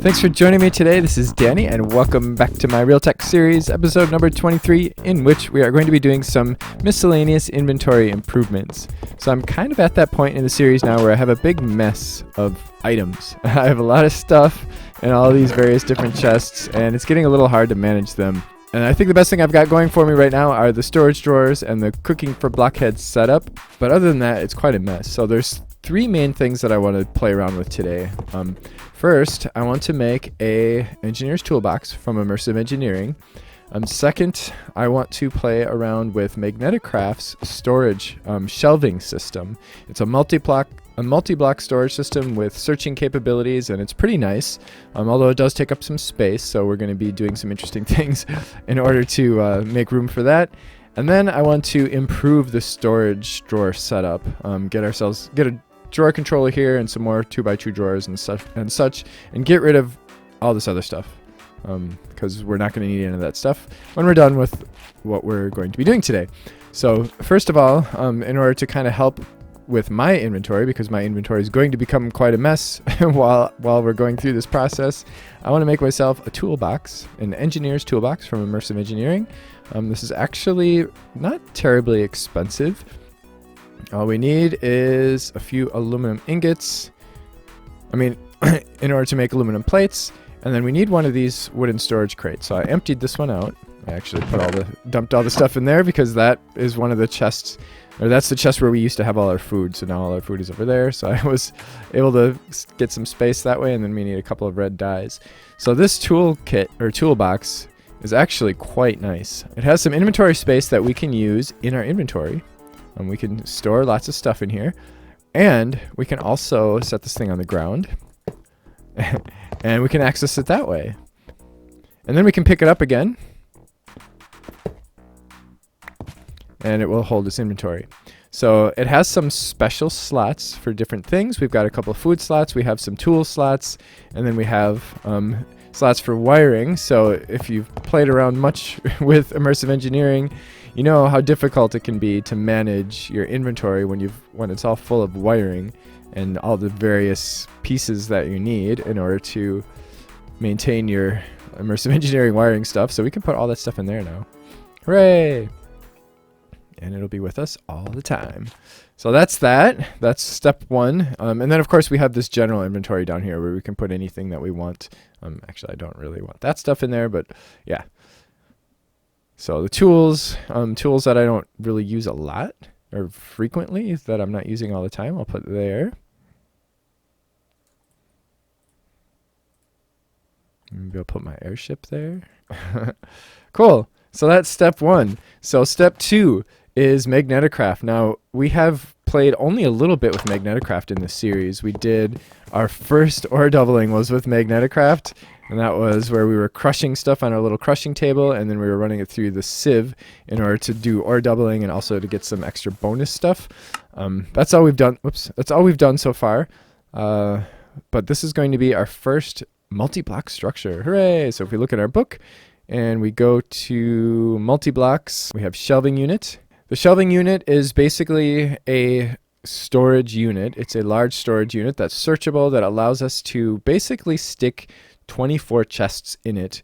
Thanks for joining me today. This is Danny, and welcome back to my Real Tech series, episode number 23, in which we are going to be doing some miscellaneous inventory improvements. So I'm kind of at that point in the series now where I have a big mess of items. I have a lot of stuff in all these various different chests, and it's getting a little hard to manage them. And I think the best thing I've got going for me right now are the storage drawers and the cooking for blockheads setup. But other than that, it's quite a mess. So there's three main things that I want to play around with today. First, I want to make a engineer's toolbox from Immersive Engineering. Second, I want to play around with MagnetiCraft's storage shelving system. It's a multi-block storage system with searching capabilities, and it's pretty nice, although it does take up some space, so we're going to be doing some interesting things in order to make room for that. And then I want to improve the storage drawer setup, get a drawer controller here and some more 2x2 drawers and such, and get rid of all this other stuff, because we're not going to need any of that stuff when we're done with what we're going to be doing today. So first of all, in order to kind of help with my inventory, because my inventory is going to become quite a mess while we're going through this process, I want to make myself a toolbox, an engineer's toolbox from Immersive Engineering. This is actually not terribly expensive. All we need is a few aluminum ingots. In order to make aluminum plates, and then we need one of these wooden storage crates. So I emptied this one out. I actually dumped all the stuff in there because that is one of the chests, or that's the chest where we used to have all our food. So now all our food is over there. So I was able to get some space that way, and then we need a couple of red dyes. So this toolkit or toolbox is actually quite nice. It has some inventory space that we can use in our inventory. We can store lots of stuff in here, and we can also set this thing on the ground and we can access it that way. And then we can pick it up again and it will hold its inventory. So it has some special slots for different things. We've got a couple of food slots, we have some tool slots, and then we have slots for wiring. So if you've played around much with Immersive Engineering, you know how difficult it can be to manage your inventory when it's all full of wiring and all the various pieces that you need in order to maintain your Immersive Engineering wiring stuff. So we can put all that stuff in there now. Hooray! And it'll be with us all the time. So that's that. That's step one. And then, of course, we have this general inventory down here where we can put anything that we want. Actually, I don't really want that stuff in there, but yeah. So the tools that I don't really use a lot or frequently, that I'm not using all the time, I'll put there. Maybe I'll put my airship there. Cool. So that's step one. So step two is MagnetiCraft. Now, we have played only a little bit with MagnetiCraft in this series. We did our first ore doubling was with MagnetiCraft, and that was where we were crushing stuff on our little crushing table, and then we were running it through the sieve in order to do ore doubling and also to get some extra bonus stuff. That's all we've done. That's all we've done so far. But this is going to be our first multi-block structure. Hooray! So if we look at our book and we go to multi-blocks, we have shelving unit. The shelving unit is basically a storage unit. It's a large storage unit that's searchable, that allows us to basically stick 24 chests in it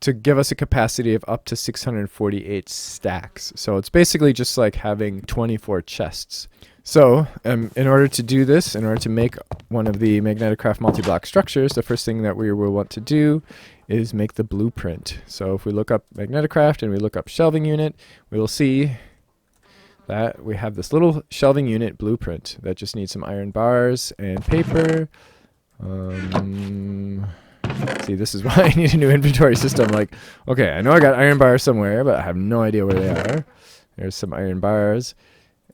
to give us a capacity of up to 648 stacks. So it's basically just like having 24 chests. So in order to do this, in order to make one of the MagnetiCraft multi-block structures, the first thing that we will want to do is make the blueprint. So if we look up MagnetiCraft and we look up shelving unit, we will see that we have this little shelving unit blueprint that just needs some iron bars and paper. See, this is why I need a new inventory system. Like, okay, I know I got iron bars somewhere, but I have no idea where they are. There's some iron bars.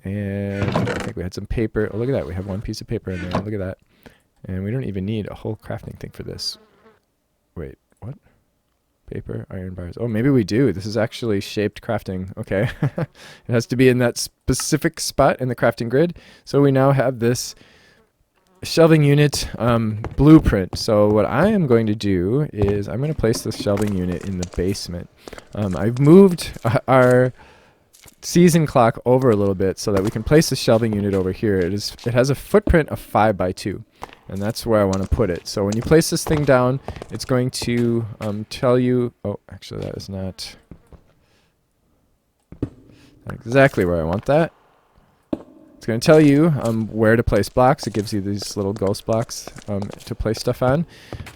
And I think we had some paper. Oh, look at that. We have one piece of paper in there. Look at that. And we don't even need a whole crafting thing for this. Wait, what? Paper, iron bars. Oh, maybe we do. This is actually shaped crafting. Okay. It has to be in that specific spot in the crafting grid. So we now have this shelving unit blueprint. So what I am going to do is I'm going to place this shelving unit in the basement. I've moved our season clock over a little bit so that we can place the shelving unit over here. It has a footprint of 5 by 2, and that's where I want to put it. So when you place this thing down, it's going to tell you, oh, actually that is not exactly where I want that. It's going to tell you where to place blocks. It gives you these little ghost blocks to place stuff on.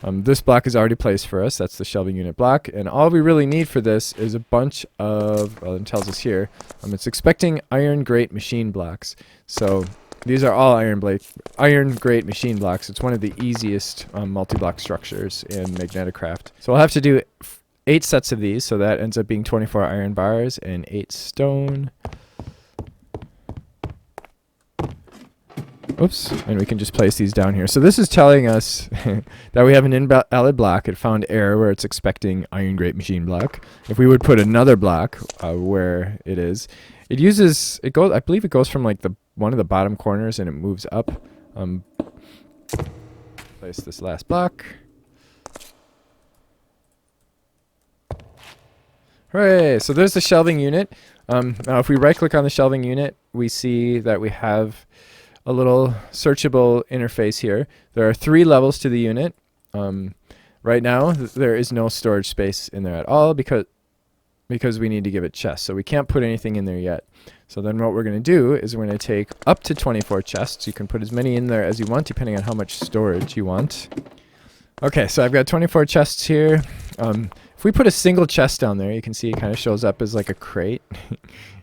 This block is already placed for us. That's the shelving unit block. And all we really need for this is a bunch of, well, it tells us here, it's expecting iron grate machine blocks. So these are all iron grate machine blocks. It's one of the easiest multi-block structures in MagnetiCraft. So we'll have to do 8 sets of these. So that ends up being 24 iron bars and 8 stone. Oops, and we can just place these down here. So this is telling us that we have an invalid block. It found error where it's expecting iron grate machine block. If we would put another block where it is, I believe it goes from like one of the bottom corners and it moves up. Place this last block. Hooray! So there's the shelving unit. Now if we right click on the shelving unit, we see that we have a little searchable interface here. There are 3 levels to the unit. Right now, there is no storage space in there at all because we need to give it chests. So we can't put anything in there yet. So then what we're going to do is we're going to take up to 24 chests. You can put as many in there as you want, depending on how much storage you want. Okay, so I've got 24 chests here. If we put a single chest down there, you can see it kind of shows up as like a crate.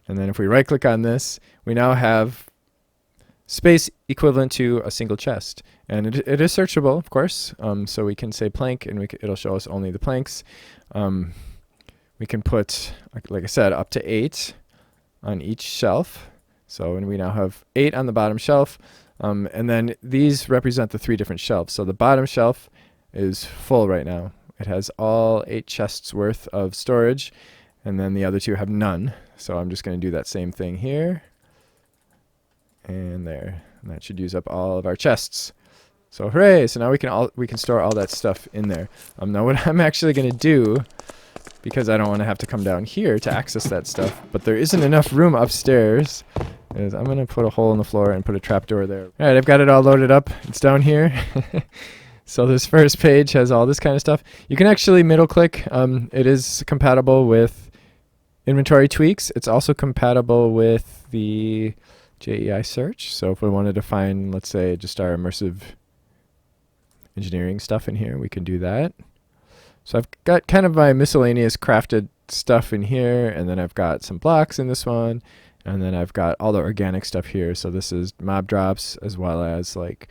And then if we right click on this, we now have space equivalent to a single chest, and it is searchable, of course. So we can say plank, and it'll show us only the planks. We can put, like I said, up to 8 on each shelf. So and we now have 8 on the bottom shelf, and then these represent the 3 different shelves. So the bottom shelf is full right now. It has all 8 chests worth of storage, and then the other 2 have none. So I'm just going to do that same thing here. And there, and that should use up all of our chests. So hooray! So now we can store all that stuff in there. Now what I'm actually going to do, because I don't want to have to come down here to access that stuff, but there isn't enough room upstairs, is I'm going to put a hole in the floor and put a trapdoor there. All right, I've got it all loaded up. It's down here. So this first page has all this kind of stuff. You can actually middle click. It is compatible with inventory tweaks. It's also compatible with the JEI search. So if we wanted to find, let's say, just our immersive engineering stuff in here, we can do that. So I've got kind of my miscellaneous crafted stuff in here, and then I've got some blocks in this one, and then I've got all the organic stuff here. So this is mob drops as well as like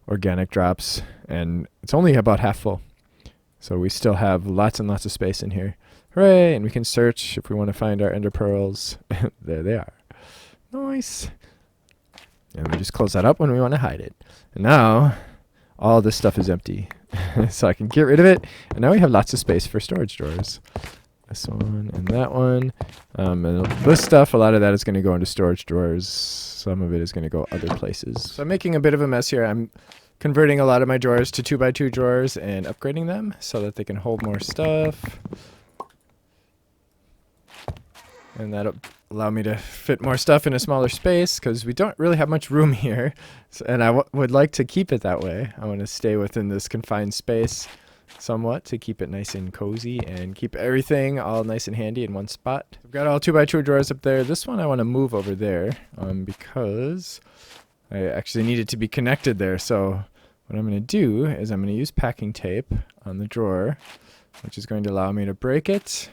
organic drops, and it's only about half full. So we still have lots and lots of space in here. Hooray! And we can search if we want to find our ender pearls. There they are. Nice. And we just close that up when we want to hide it. And now all this stuff is empty. So I can get rid of it. And now we have lots of space for storage drawers. This one and that one. And this stuff, a lot of that is going to go into storage drawers. Some of it is going to go other places. So I'm making a bit of a mess here. I'm converting a lot of my drawers to 2x2 drawers and upgrading them so that they can hold more stuff. And that'll allow me to fit more stuff in a smaller space because we don't really have much room here. So, and I would like to keep it that way. I want to stay within this confined space somewhat to keep it nice and cozy and keep everything all nice and handy in one spot. I've got all 2x2 drawers up there. This one I want to move over there because I actually need it to be connected there. So what I'm going to do is I'm going to use packing tape on the drawer, which is going to allow me to break it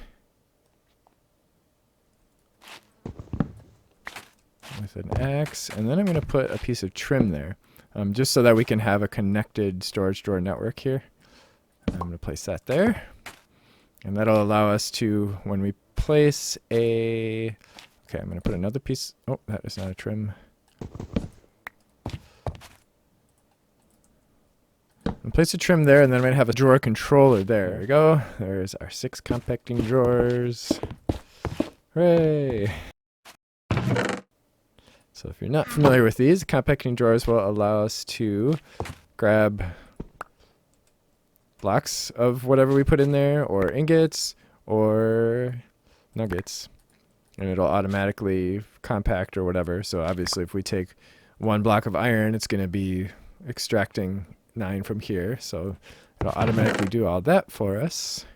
with an axe, and then I'm going to put a piece of trim there, just so that we can have a connected storage drawer network here. I'm going to place that there, and that'll allow us to, when we place a, okay, I'm going to put another piece, oh, that is not a trim. And place a trim there, and then I'm going to have a drawer controller there. There we go. There's our 6 compacting drawers. Hooray! So if you're not familiar with these, compacting drawers will allow us to grab blocks of whatever we put in there, or ingots, or nuggets, and it'll automatically compact or whatever. So obviously if we take 1 block of iron, it's going to be extracting 9 from here. So it'll automatically do all that for us.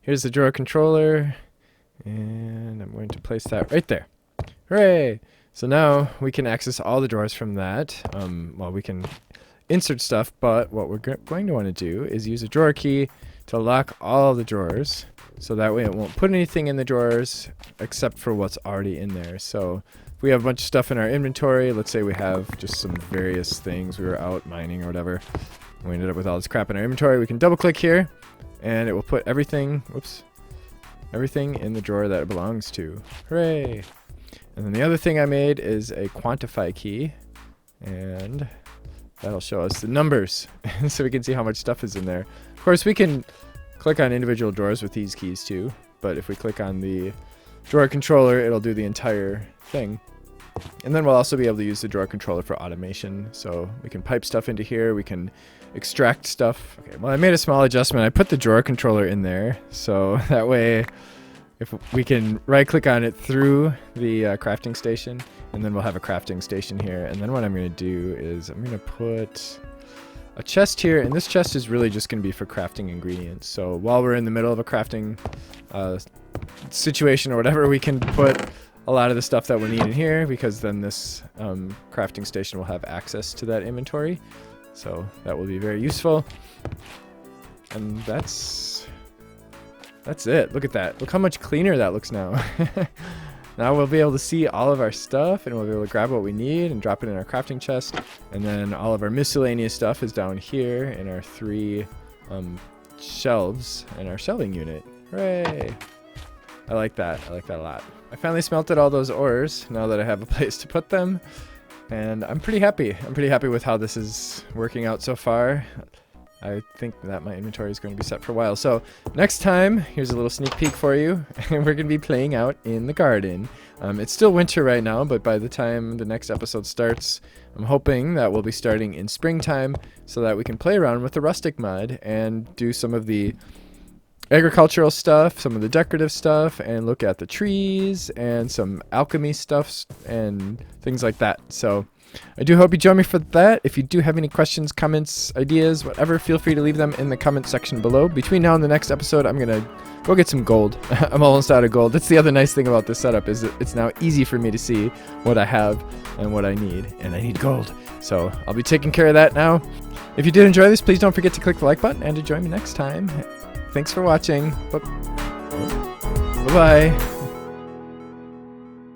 Here's the drawer controller, and I'm going to place that right there. Hooray! So now we can access all the drawers from that. Well, we can insert stuff, but what we're going to want to do is use a drawer key to lock all the drawers, so that way it won't put anything in the drawers except for what's already in there. So if we have a bunch of stuff in our inventory, let's say we have just some various things, we were out mining or whatever, we ended up with all this crap in our inventory, we can double click here and it will put everything, everything in the drawer that it belongs to. Hooray! And then the other thing I made is a quantify key, and that'll show us the numbers so we can see how much stuff is in there. Of course, we can click on individual drawers with these keys too, but if we click on the drawer controller, it'll do the entire thing. And then we'll also be able to use the drawer controller for automation. So we can pipe stuff into here, we can extract stuff. Okay, well, I made a small adjustment. I put the drawer controller in there, so that way if we can right click on it through the crafting station, and then we'll have a crafting station here. And then what I'm going to do is I'm going to put a chest here, and this chest is really just going to be for crafting ingredients. So while we're in the middle of a crafting situation or whatever, we can put a lot of the stuff that we need in here, because then this crafting station will have access to that inventory. So that will be very useful. And that's it. Look at that. Look how much cleaner that looks now. Now we'll be able to see all of our stuff, and we'll be able to grab what we need and drop it in our crafting chest. And then all of our miscellaneous stuff is down here in our 3 shelves in our shelving unit. Hooray! I like that. I like that a lot. I finally smelted all those ores now that I have a place to put them, and I'm pretty happy. I'm pretty happy with how this is working out so far. I think that my inventory is going to be set for a while. So next time, here's a little sneak peek for you. We're going to be playing out in the garden. It's still winter right now, but by the time the next episode starts, I'm hoping that we'll be starting in springtime so that we can play around with the rustic mud and do some of the agricultural stuff, some of the decorative stuff, and look at the trees and some alchemy stuff and things like that. So I do hope you join me for that. If you do have any questions, comments, ideas, whatever, feel free to leave them in the comment section below. Between now and the next episode, I'm going to go get some gold. I'm almost out of gold. That's the other nice thing about this setup, is that it's now easy for me to see what I have and what I need. And I need gold. So I'll be taking care of that now. If you did enjoy this, please don't forget to click the like button and to join me next time. Thanks for watching. Bye-bye.